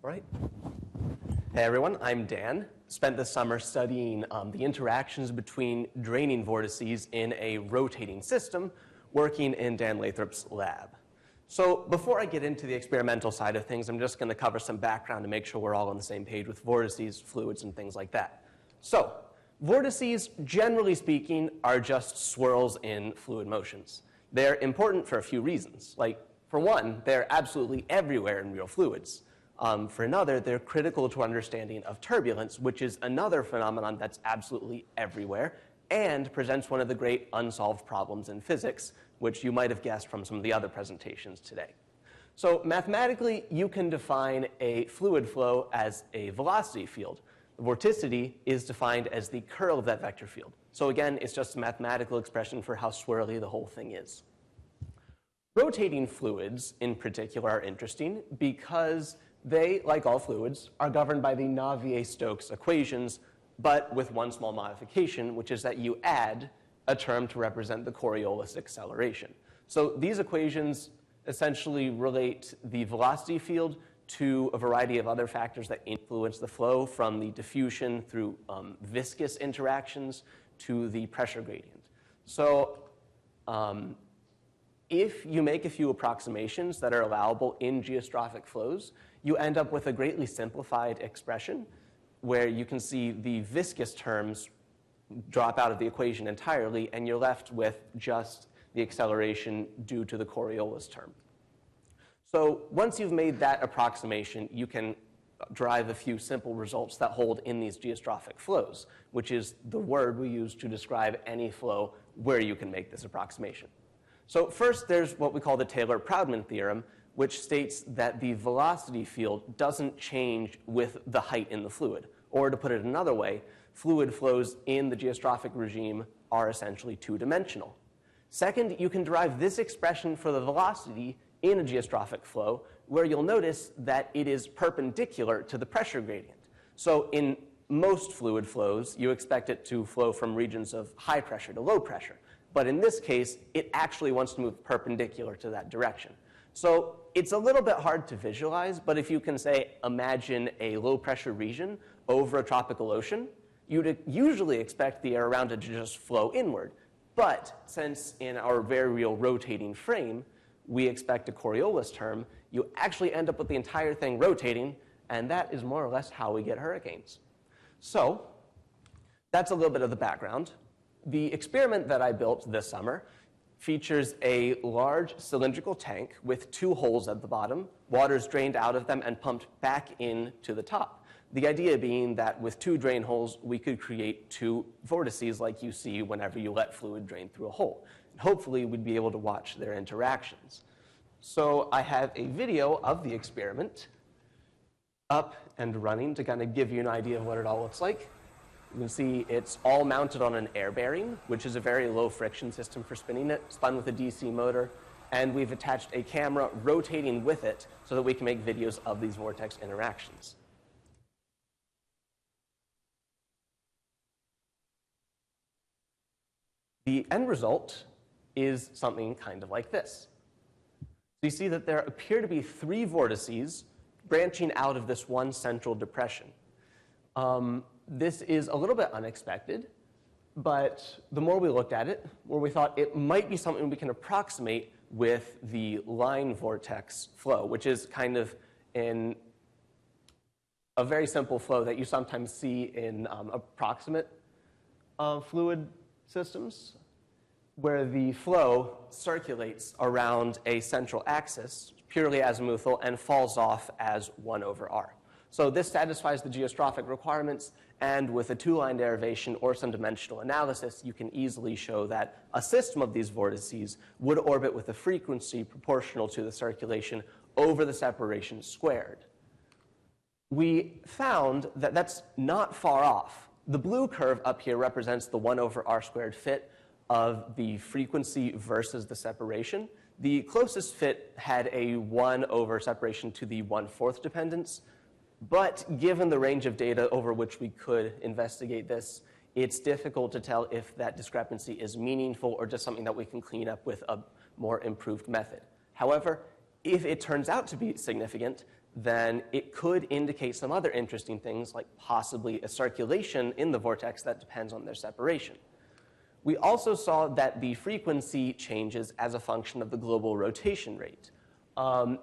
All right. Hey everyone, I'm Dan. Spent the summer studying the interactions between draining vortices in a rotating system working in Dan Lathrop's lab. So before I get into the experimental side of things, I'm just going to cover some background to make sure we're all on the same page with vortices, fluids, and things like that. So vortices, generally speaking, are just swirls in fluid motions. They're important for a few reasons. Like, for one, they're absolutely everywhere in real fluids. For another, they're critical to understanding of turbulence, which is another phenomenon that's absolutely everywhere and presents one of the great unsolved problems in physics, which you might have guessed from some of the other presentations today. So mathematically, you can define a fluid flow as a velocity field. The vorticity is defined as the curl of that vector field. So again, it's just a mathematical expression for how swirly the whole thing is. Rotating fluids, in particular, are interesting because they, like all fluids, are governed by the Navier-Stokes equations, but with one small modification, which is that you add a term to represent the Coriolis acceleration. So these equations essentially relate the velocity field to a variety of other factors that influence the flow, from the diffusion through viscous interactions to the pressure gradient. So if you make a few approximations that are allowable in geostrophic flows, you end up with a greatly simplified expression where you can see the viscous terms drop out of the equation entirely, and you're left with just the acceleration due to the Coriolis term. So once you've made that approximation, you can derive a few simple results that hold in these geostrophic flows, which is the word we use to describe any flow where you can make this approximation. So first, there's what we call the Taylor-Proudman theorem, which states that the velocity field doesn't change with the height in the fluid. Or to put it another way, fluid flows in the geostrophic regime are essentially two-dimensional. Second, you can derive this expression for the velocity in a geostrophic flow, where you'll notice that it is perpendicular to the pressure gradient. So in most fluid flows, you expect it to flow from regions of high pressure to low pressure. But in this case, it actually wants to move perpendicular to that direction. So it's a little bit hard to visualize, but if you can say, imagine a low pressure region over a tropical ocean, you'd usually expect the air around it to just flow inward. But since in our very real rotating frame, we expect a Coriolis term, you actually end up with the entire thing rotating, and that is more or less how we get hurricanes. So that's a little bit of the background. The experiment that I built this summer features a large cylindrical tank with two holes at the bottom. Water is drained out of them and pumped back into the top. The idea being that with two drain holes, we could create two vortices like you see whenever you let fluid drain through a hole. And hopefully, we'd be able to watch their interactions. So I have a video of the experiment up and running to kind of give you an idea of what it all looks like. You can see it's all mounted on an air bearing, which is a very low friction system for spinning it, spun with a DC motor. And we've attached a camera rotating with it so that we can make videos of these vortex interactions. The end result is something kind of like this. So you see that there appear to be three vortices branching out of this one central depression. This is a little bit unexpected, but the more we looked at it, more we thought it might be something we can approximate with the line vortex flow, which is kind of in a very simple flow that you sometimes see in approximate fluid systems, where the flow circulates around a central axis, purely azimuthal, and falls off as 1 over r. So this satisfies the geostrophic requirements, and with a two-line derivation or some dimensional analysis, you can easily show that a system of these vortices would orbit with a frequency proportional to the circulation over the separation squared. We found that that's not far off. The blue curve up here represents the 1 over r squared fit of the frequency versus the separation. The closest fit had a 1 over separation to the 1/4 dependence. But given the range of data over which we could investigate this, it's difficult to tell if that discrepancy is meaningful or just something that we can clean up with a more improved method. However, if it turns out to be significant, then it could indicate some other interesting things, like possibly a circulation in the vortex that depends on their separation. We also saw that the frequency changes as a function of the global rotation rate.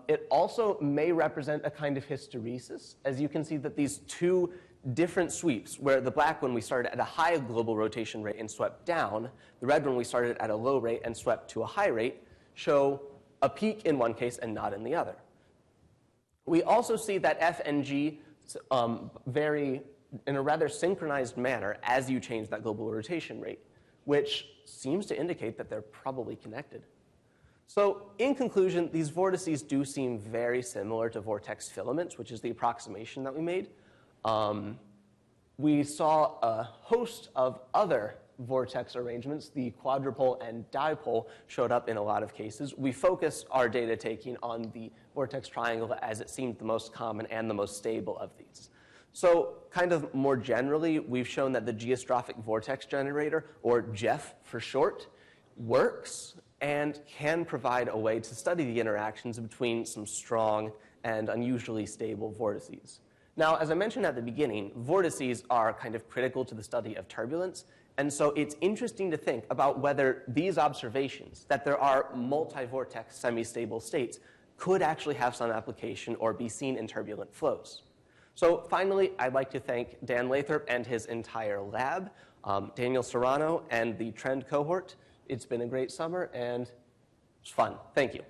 It also may represent a kind of hysteresis, as you can see that these two different sweeps, where the black one we started at a high global rotation rate and swept down, the red one we started at a low rate and swept to a high rate, show a peak in one case and not in the other. We also see that F and G vary in a rather synchronized manner as you change that global rotation rate, which seems to indicate that they're probably connected. So in conclusion, these vortices do seem very similar to vortex filaments, which is the approximation that we made. We saw a host of other vortex arrangements. The quadrupole and dipole showed up in a lot of cases. We focused our data taking on the vortex triangle as it seemed the most common and the most stable of these. So kind of more generally, we've shown that the geostrophic vortex generator, or GEF for short, works and can provide a way to study the interactions between some strong and unusually stable vortices. Now, as I mentioned at the beginning, vortices are kind of critical to the study of turbulence, and so it's interesting to think about whether these observations, that there are multi-vortex semi-stable states, could actually have some application or be seen in turbulent flows. So finally, I'd like to thank Dan Lathrop and his entire lab, Daniel Serrano and the Trend cohort. It's been a great summer, and it's fun. Thank you.